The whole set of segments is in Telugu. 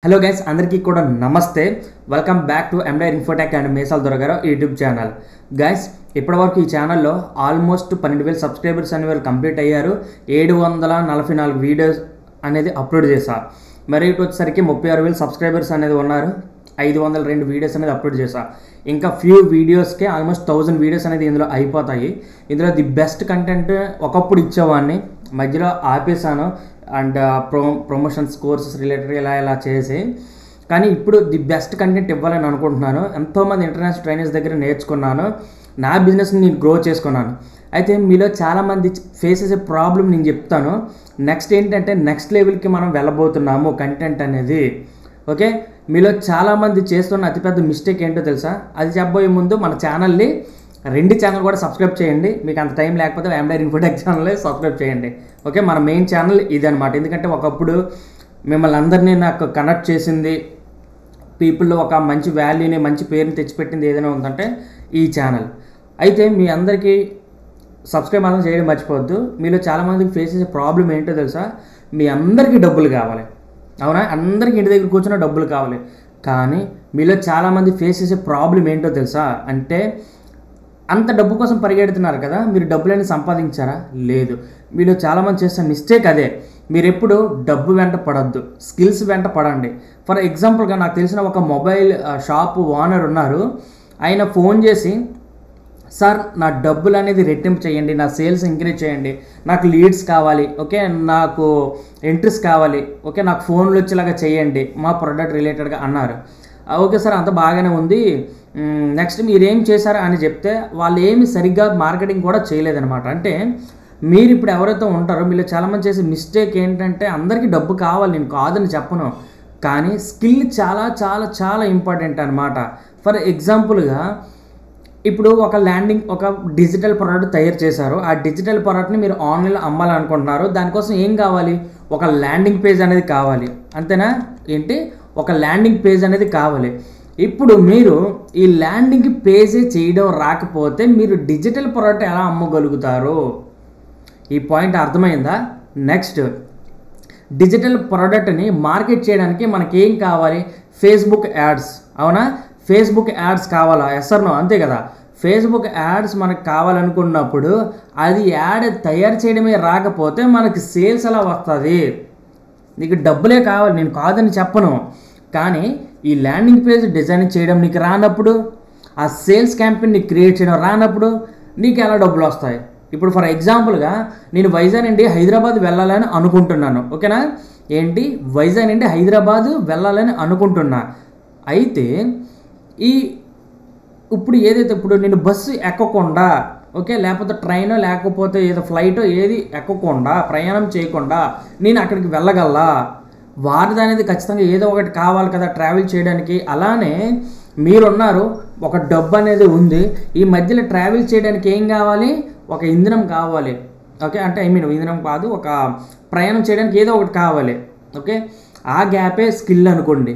హలో గైస్, అందరికీ కూడా నమస్తే. Welcome back to Endire Infotech and మేసాల్ దొరగారు యూట్యూబ్ ఛానల్. గైస్, ఇప్పటివరకు ఈ ఛానల్లో ఆల్మోస్ట్ 12,000 సబ్స్క్రైబర్స్ అనేవాళ్ళు కంప్లీట్ అయ్యారు. 744 వీడియోస్ అనేది అప్లోడ్ చేశా. మరి ఇటు వచ్చేసరికి 36,000 సబ్స్క్రైబర్స్ అనేది ఉన్నారు. 502 వీడియోస్ అనేది అప్లోడ్ చేశా. ఇంకా ఫ్యూ వీడియోస్కే ఆల్మోస్ట్ 1000 వీడియోస్ అనేది ఇందులో అయిపోతాయి. ఇందులో ది బెస్ట్ కంటెంట్ ఒకప్పుడు ఇచ్చేవాడిని, మధ్యలో ఆపేసాను. అండ్ ప్రమోషన్స్ కోర్సెస్ రిలేటెడ్ ఇలా చేసి, కానీ ఇప్పుడు ది బెస్ట్ కంటెంట్ ఇవ్వాలని అనుకుంటున్నాను. ఎంతోమంది ఇంటర్నేషనల్ ట్రైనర్స్ దగ్గర నేర్చుకున్నాను, నా బిజినెస్ని నేను గ్రో చేసుకున్నాను. అయితే మీలో చాలామంది ఫేస్ చేసే ప్రాబ్లం నేను చెప్తాను. నెక్స్ట్ ఏంటంటే నెక్స్ట్ లెవెల్కి మనం వెళ్ళబోతున్నాము కంటెంట్ అనేది. ఓకే, మీలో చాలామంది చేస్తున్న అతిపెద్ద మిస్టేక్ ఏంటో తెలుసా? అది చెప్పబోయే ముందు మన ఛానల్ని 2 ఛానల్ కూడా సబ్స్క్రైబ్ చేయండి. మీకు అంత టైం లేకపోతే ఎండైర్ ఇన్ఫోటెక్ ఛానల్ సబ్స్క్రైబ్ చేయండి. ఓకే, మన మెయిన్ ఛానల్ ఇది అనమాట. ఎందుకంటే ఒకప్పుడు మిమ్మల్ని అందరినీ నాకు కనెక్ట్ చేసింది, పీపుల్లో ఒక మంచి వాల్యూని, మంచి పేరుని తెచ్చిపెట్టింది ఏదైనా ఉందంటే ఈ ఛానల్. అయితే మీ అందరికీ సబ్స్క్రైబ్ మాత్రం చేయడం మర్చిపోవద్దు. మీలో చాలామందికి ఫేస్ చేసే ప్రాబ్లం ఏంటో తెలుసా? మీ అందరికీ డబ్బులు కావాలి, అవునా? అందరికీ ఇంటి దగ్గర కూర్చున్న డబ్బులు కావాలి. కానీ మీలో చాలామంది ఫేస్ చేసే ప్రాబ్లం ఏంటో తెలుసా? అంటే అంత డబ్బు కోసం పరిగెడుతున్నారు కదా, మీరు డబ్బులని సంపాదించారా? లేదు. మీలో చాలామంది చేస్తున్న మిస్టేక్ అదే. మీరు ఎప్పుడు డబ్బు వెంట పడద్దు, స్కిల్స్ వెంట పడండి. ఫర్ ఎగ్జాంపుల్గా నాకు తెలిసిన ఒక మొబైల్ షాప్ ఓనర్ ఉన్నారు. ఆయన ఫోన్ చేసి, సార్ నా డబ్బులు అనేది రెట్టింపు చేయండి, నా సేల్స్ ఇంక్రీజ్ చేయండి, నాకు లీడ్స్ కావాలి, ఓకే, నాకు ఎంట్రీస్ కావాలి, ఓకే, నాకు ఫోన్లు వచ్చేలాగా చేయండి మా ప్రోడక్ట్ రిలేటెడ్గా అన్నారు. ఓకే సార్, అంత బాగానే ఉంది, నెక్స్ట్ మీరేం చేశారు అని చెప్తే వాళ్ళు ఏమి సరిగ్గా మార్కెటింగ్ కూడా చేయలేదన్నమాట. అంటే మీరు ఇప్పుడు ఎవరైతే ఉంటారో మీలో చాలామంది చేసే మిస్టేక్ ఏంటంటే అందరికీ డబ్బు కావాలి, నేను కాదని చెప్పను, కానీ స్కిల్ చాలా చాలా చాలా ఇంపార్టెంట్ అనమాట. ఫర్ ఎగ్జాంపుల్గా ఇప్పుడు ఒక డిజిటల్ ప్రోడక్ట్ తయారు చేశారు. ఆ డిజిటల్ ప్రోడక్ట్ని మీరు ఆన్లైన్లో అమ్మాలనుకుంటున్నారు. దానికోసం ఏం కావాలి? ఒక ల్యాండింగ్ పేజ్ అనేది కావాలి, అంతేనా? ఏంటి? ఒక ల్యాండింగ్ పేజ్ అనేది కావాలి. ఇప్పుడు మీరు ఈ ల్యాండింగ్ పేజీ చేయడం రాకపోతే మీరు డిజిటల్ ప్రోడక్ట్ ఎలా అమ్మగలుగుతారు? ఈ పాయింట్ అర్థమైందా? నెక్స్ట్, డిజిటల్ ప్రోడక్ట్ని మార్కెట్ చేయడానికి మనకేం కావాలి? ఫేస్బుక్ యాడ్స్, అవునా? ఫేస్బుక్ యాడ్స్ కావాలా? Yes or no? అంతే కదా. ఫేస్బుక్ యాడ్స్ మనకు కావాలనుకున్నప్పుడు అది యాడ్ తయారు చేయడమే రాకపోతే మనకి సేల్స్ ఎలా వస్తుంది? నీకు డబ్బులే కావాలి, నేను కాదని చెప్పను, కానీ ఈ ల్యాండింగ్ పేజ్ డిజైన్ చేయడం నీకు రానప్పుడు, ఆ సేల్స్ క్యాంపెయిన్ నీకు క్రియేట్ చేయడం రానప్పుడు నీకు ఎలా డబ్బులు వస్తాయి? ఇప్పుడు ఫర్ ఎగ్జాంపుల్గా నేను వైజాగ్ నుండి హైదరాబాద్ వెళ్ళాలని అనుకుంటున్నాను, ఓకేనా? ఏంటి? వైజాగ్ నుండి హైదరాబాద్ వెళ్ళాలని అనుకుంటున్నా. అయితే ఇప్పుడు నేను బస్సు ఎక్కకుండా, ఓకే, లేకపోతే ట్రైనో లేకపోతే ఏదో ఫ్లైటో ఏది ఎక్కకుండా, ప్రయాణం చేయకుండా నేను అక్కడికి వెళ్ళగలలా? వారిది అనేది ఖచ్చితంగా ఏదో ఒకటి కావాలి కదా ట్రావెల్ చేయడానికి. అలానే మీరున్నారు, ఒక డబ్బు అనేది ఉంది, ఈ మధ్యలో ట్రావెల్ చేయడానికి ఏం కావాలి? ఒక ఇంధనం కావాలి, ఓకే, అంటే ఇంధనం కాదు, ఒక ప్రయాణం చేయడానికి ఏదో ఒకటి కావాలి, ఓకే. ఆ గ్యాపే స్కిల్ అనుకోండి,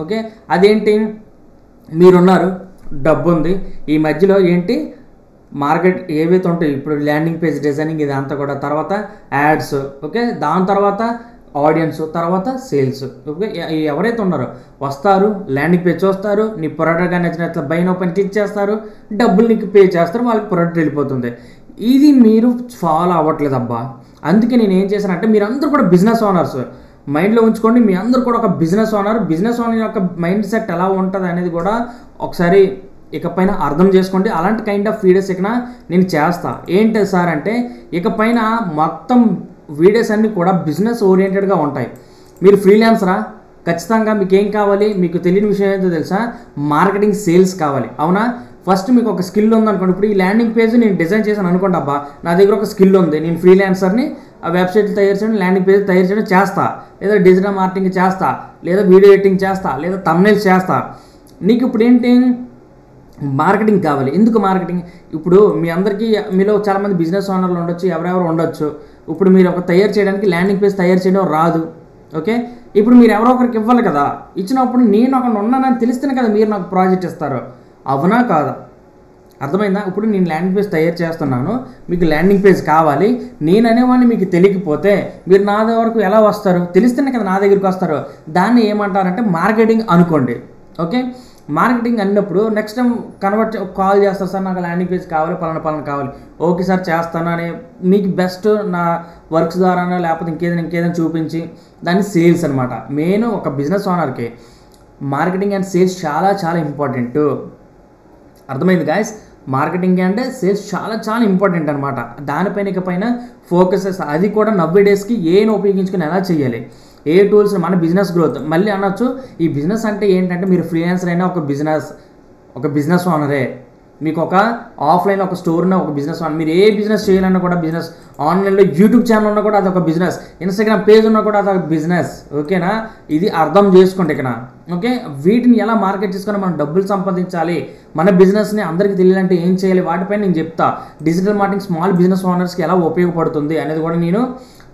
ఓకే. అదేంటి? మీరున్నారు, డబ్బు ఉంది, ఈ మధ్యలో ఏంటి మార్కెట్ ఏవైతే ఉంటాయి, ఇప్పుడు ల్యాండింగ్ పేజ్ డిజైనింగ్ ఇదంతా కూడా, తర్వాత యాడ్స్, ఓకే, దాని తర్వాత ఆడియన్స్, తర్వాత సేల్స్, ఓకే. ఎవరైతే ఉన్నారో వస్తారు, ల్యాండింగ్ పేజ్ చూస్తారు, నీ ప్రోడక్ట్గా నచ్చినట్లు బై నౌ పైన క్లిక్ చేస్తారు, డబ్బులు నీకు పే చేస్తారు, వాళ్ళకి ప్రోడక్ట్ వెళ్ళిపోతుంది. ఇది మీరు ఫాలో అవ్వట్లేదు అబ్బా. అందుకే నేను ఏం చేశానంటే, మీరు అందరూ కూడా బిజినెస్ ఓనర్స్, మైండ్లో ఉంచుకోండి, మీ అందరూ కూడా ఒక బిజినెస్ ఓనర్ యొక్క మైండ్ సెట్ ఎలా ఉంటుంది అనేది కూడా ఒకసారి ఇకపైన అర్థం చేసుకోండి. అలాంటి కైండ్ ఆఫ్ వీడియోస్ ఇక నేను చేస్తా. ఏంటి సార్ అంటే, ఇకపైన మొత్తం వీడియోస్ అన్నీ కూడా బిజినెస్ ఓరియంటెడ్గా ఉంటాయి. మీరు ఫ్రీలాన్సరా? ఖచ్చితంగా మీకు ఏం కావాలి? మీకు తెలియని విషయం ఏంటో తెలుసా? మార్కెటింగ్, సేల్స్ కావాలి, అవునా? ఫస్ట్ మీకు ఒక స్కిల్ ఉందనుకోండి. ఇప్పుడు ఈ ల్యాండింగ్ పేజ్ నేను డిజైన్ చేశాను అనుకోండి, అబ్బా నా దగ్గర ఒక స్కిల్ ఉంది, నేను ఫ్రీలాన్సర్ని, ఆ వెబ్సైట్లు తయారు చేయడం, ల్యాండింగ్ పేజ్ తయారు చేయడం చేస్తా, లేదా డిజిటల్ మార్కెటింగ్ చేస్తా, లేదా వీడియో ఎడిటింగ్ చేస్తా, లేదా థంబ్నెయిల్స్ చేస్తా. నీకు ఇప్పుడు ఏంటి? మార్కెటింగ్ కావాలి. ఎందుకు మార్కెటింగ్? ఇప్పుడు మీ అందరికీ మీలో చాలామంది బిజినెస్ ఓనర్లు ఉండొచ్చు, ఎవరెవరు ఉండొచ్చు. ఇప్పుడు మీరు ఒక తయారు చేయడానికి ల్యాండింగ్ పేజ్ తయారు చేయడం రాదు, ఓకే. ఇప్పుడు మీరు ఎవరో ఒకరికి ఇవ్వాలి కదా, ఇచ్చినప్పుడు నేను అక్కడ ఉన్నానని తెలిస్తేనే కదా మీరు నాకు ప్రాజెక్ట్ ఇస్తారు, అవునా కాదా? అర్థమైందా? ఇప్పుడు నేను ల్యాండింగ్ పేజ్ తయారు చేస్తున్నాను, మీకు ల్యాండింగ్ పేజ్ కావాలి, నేను అనేవాడిని మీకు తెలియకపోతే మీరు నా వరకు ఎలా వస్తారు? తెలిస్తేనే కదా నా దగ్గరికి వస్తారు. దాన్ని ఏమంటారంటే మార్కెటింగ్ అనుకోండి. ఓకే, మార్కెటింగ్ అన్నప్పుడు నెక్స్ట్ టైం కాల్ చేస్తారు, సార్ నాకు ల్యాండింగ్ పేజ్ కావాలి, పలానా కావాలి. ఓకే సార్ చేస్తాను అని మీకు బెస్ట్ నా వర్క్స్ ద్వారానో లేకపోతే ఇంకేదైనా చూపించి దాన్ని సేల్స్ అనమాట. మెయిన్ ఒక బిజినెస్ ఓనర్కి మార్కెటింగ్ అండ్ సేల్స్ చాలా చాలా ఇంపార్టెంట్. అర్థమైంది గాయస్? మార్కెటింగ్ అండ్ సేల్స్ చాలా చాలా ఇంపార్టెంట్ అనమాట. దానిపైన ఇకపైన ఫోకస్ చేస్తారు. అది కూడా నవ్వే డేస్కి ఏం ఉపయోగించుకుని ఎలా చేయాలి, ఏ టూల్స్, మన బిజినెస్ గ్రోత్. మళ్ళీ అనొచ్చు ఈ బిజినెస్ అంటే ఏంటంటే మీరు ఫ్రీలాన్సర్ అయినా ఒక బిజినెస్ ఓనరే, మీకు ఒక ఆఫ్లైన్ ఒక స్టోర్ ఉన్న ఒక బిజినెస్ ఓనర్. మీరు ఏ బిజినెస్ చేయాలన్నా కూడా బిజినెస్, ఆన్లైన్లో యూట్యూబ్ ఛానల్ ఉన్నా కూడా అదొక బిజినెస్, ఇన్స్టాగ్రామ్ పేజ్ ఉన్నా కూడా అదొక బిజినెస్. ఓకేనా? ఇది అర్థం చేసుకోండి ఇక్కడ. ఓకే, వీటిని ఎలా మార్కెట్ చేసుకొని మనం డబ్బులు సంపాదించాలి, మన బిజినెస్ని అందరికీ తెలియాలంటే ఏం చేయాలి, వాటిపైన నేను చెప్తా. డిజిటల్ మార్కెటింగ్ స్మాల్ బిజినెస్ ఓనర్స్కి ఎలా ఉపయోగపడుతుంది అనేది కూడా నేను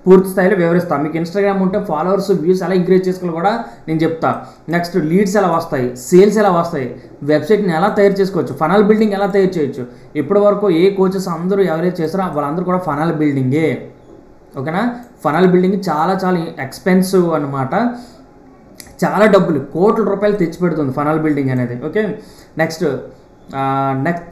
పూర్తి స్థాయిలో వివరిస్తాను. మీకు ఇన్స్టాగ్రామ్ ఉంటే ఫాలోవర్స్, వ్యూస్ ఎలా ఇంక్రీజ్ చేసుకోవాలి కూడా నేను చెప్తా. నెక్స్ట్ లీడ్స్ ఎలా వస్తాయి, సేల్స్ ఎలా వస్తాయి, వెబ్సైట్ని ఎలా తయారు చేసుకోవచ్చు, ఫనల్ బిల్డింగ్ ఎలా తయారు చేయొచ్చు. ఇప్పటి వరకు ఏ కోచెస్ అందరూ ఎవరైతే చేస్తారో వాళ్ళందరూ కూడా ఫనల్ బిల్డింగే. ఓకేనా? ఫనల్ బిల్డింగ్ చాలా చాలా ఎక్స్పెన్సివ్ అనమాట. చాలా డబ్బులు, కోట్ల రూపాయలు తెచ్చిపెడుతుంది ఫనల్ బిల్డింగ్ అనేది. Okay, next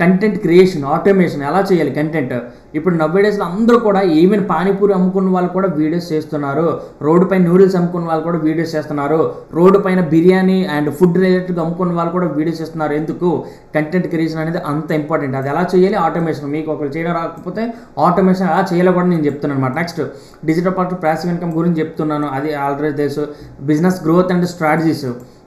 content creation, automation ఎలా చేయాలి కంటెంట్. ఇప్పుడు నవ్వేడేస్లో అందరూ కూడా ఈవెన్ పానీపూరి అమ్ముకున్న వాళ్ళు కూడా వీడియోస్ చేస్తున్నారు, రోడ్డు పైన నూడిల్స్ అమ్ముకున్న వాళ్ళు కూడా వీడియోస్ చేస్తున్నారు, రోడ్డు పైన బిర్యానీ అండ్ ఫుడ్ రిలేటెడ్గా అమ్ముకున్న వాళ్ళు కూడా వీడియోస్ చేస్తున్నారు. ఎందుకు? కంటెంట్ క్రియేషన్ అనేది అంత ఇంపార్టెంట్. అది ఎలా చేయాలి, ఆటోమేషన్. మీకు ఒకరు చేయడం రాకపోతే ఆటోమేషన్ ఎలా చేయాలో కూడా నేను చెప్తున్నాను అనమాట. Next digital part passive income గురించి చెప్తున్నాను, అది ఆల్రెడీ తెలుసు. Business growth and strategies.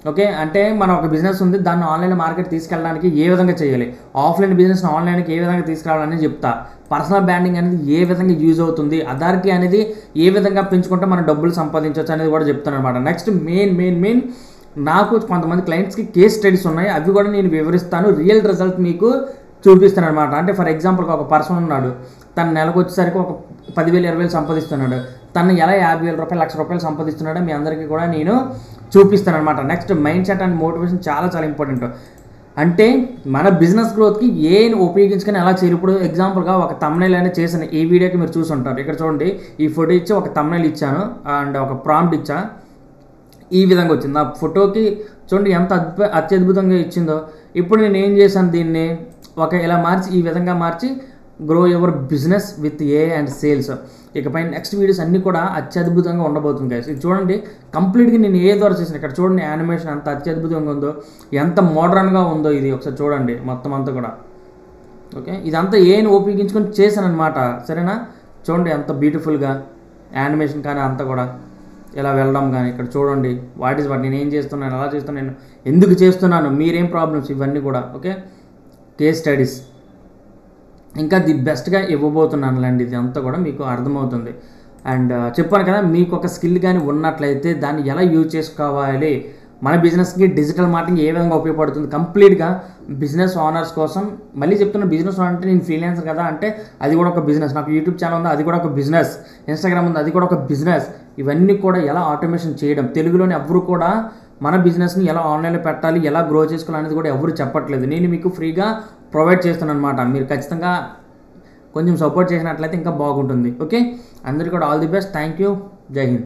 Okay, అంటే మనం ఒక బిజినెస్ ఉంది, దాన్ని ఆన్లైన్ మార్కెట్ తీసుకెళ్ళడానికి ఏ విధంగా చేయాలి, ఆఫ్లైన్ బిజినెస్ని ఆన్లైన్కి ఏ విధంగా తీసుకురావాలని చెప్తా. పర్సనల్ బ్రాండింగ్ అనేది ఏ విధంగా యూజ్ అవుతుంది, అథారిటీ అనేది ఏ విధంగా పెంచుకుంటే మనం డబ్బులు సంపాదించవచ్చు అనేది కూడా చెప్తాను అనమాట. నెక్స్ట్ మెయిన్ నాకు కొంతమంది క్లయింట్స్కి కేస్ స్టడీస్ ఉన్నాయి, అవి కూడా నేను వివరిస్తాను. రియల్ రిజల్ట్ మీకు చూపిస్తాను అనమాట. అంటే ఫర్ ఎగ్జాంపుల్గా ఒక పర్సన్ ఉన్నాడు, తన నెలకు వచ్చేసరికి ఒక 10,000 20,000 సంపాదిస్తున్నాడు, తను ఎలా 50,000 రూపాయలు, 1,00,000 రూపాయలు సంపాదిస్తున్నాడో మీ అందరికీ కూడా నేను చూపిస్తాను అనమాట. Next mind set and motivation చాలా చాలా ఇంపార్టెంట్. అంటే మన బిజినెస్ గ్రోత్కి ఏం ఉపయోగించుకొని ఎలా చేయాలి. ఇప్పుడు ఎగ్జాంపుల్గా ఒక థంబ్నెయిల్ అనేది చేశాను, ఈ వీడియోకి మీరు చూసి ఉంటారు. ఇక్కడ చూడండి, ఈ ఫోటో ఇచ్చి ఒక థంబ్నెయిల్ ఇచ్చాను అండ్ ఒక ప్రాంప్ట్ ఇచ్చా, ఈ విధంగా వచ్చింది. ఆ ఫోటోకి చూడండి ఎంత అత్యద్భుతంగా ఇచ్చిందో. ఇప్పుడు నేను ఏం చేశాను, దీన్ని ఇలా మార్చి, ఈ విధంగా మార్చి grow your business with A and sales. ఇకపై నెక్స్ట్ వీడియోస్ అన్నీ కూడా అత్యద్భుతంగా ఉండబోతుంది గైస్. ఇది చూడండి, కంప్లీట్గా నేను ఏ ద్వారా చేసాను. ఇక్కడ చూడండి యానిమేషన్ ఎంత అత్యద్భుతంగా ఉందో, ఎంత మోడర్న్గా ఉందో. ఇది ఒకసారి చూడండి మొత్తం అంతా కూడా. ఓకే, ఇదంతా ఏని ఉపయోగించుకొని చేశాను అనమాట. సరేనా? చూడండి ఎంత బ్యూటిఫుల్గా యానిమేషన్ కానీ అంతా కూడా ఇలా వెళ్ళడం కానీ. ఇక్కడ చూడండి వాట్ నేను ఏం చేస్తున్నాను, ఎలా చేస్తున్నాను, నేను ఎందుకు చేస్తున్నాను, మీరేం ప్రాబ్లమ్స్, ఇవన్నీ కూడా. ఓకే, కేస్ స్టడీస్ ఇంకా ది బెస్ట్గా ఇవ్వబోతున్నానులేండి. ఇది అంతా కూడా మీకు అర్థమవుతుంది. అండ్ చెప్పాను కదా, మీకు ఒక స్కిల్ కానీ ఉన్నట్లయితే దాన్ని ఎలా యూజ్ చేసుకోవాలి, మన బిజినెస్కి డిజిటల్ మార్కెటింగ్ ఏ విధంగా ఉపయోగపడుతుంది కంప్లీట్గా బిజినెస్ ఓనర్స్ కోసం. మళ్ళీ చెప్తున్న, బిజినెస్ ఓనర్ అంటే నేను ఫ్రీలాన్సర్ కదా అంటే అది కూడా ఒక బిజినెస్, నాకు యూట్యూబ్ ఛానల్ ఉంది అది కూడా ఒక బిజినెస్, ఇన్స్టాగ్రామ్ ఉంది అది కూడా ఒక బిజినెస్. ఇవన్నీ కూడా ఎలా ఆటోమేషన్ చేయడం, తెలుగులోని ఎవరు కూడా మన బిజినెస్ని ఎలా ఆన్లైన్లో పెట్టాలి, ఎలా గ్రో చేసుకోవాలి అనేది కూడా ఎవరు చెప్పట్లేదు. నేను మీకు ఫ్రీగా ప్రొవైడ్ చేస్తాను అనమాట. మీరు ఖచ్చితంగా కొంచెం సపోర్ట్ చేసినట్లయితే ఇంకా బాగుంటుంది. ఓకే, అందరికీ కూడా all the best. Thank you. జై హింద్.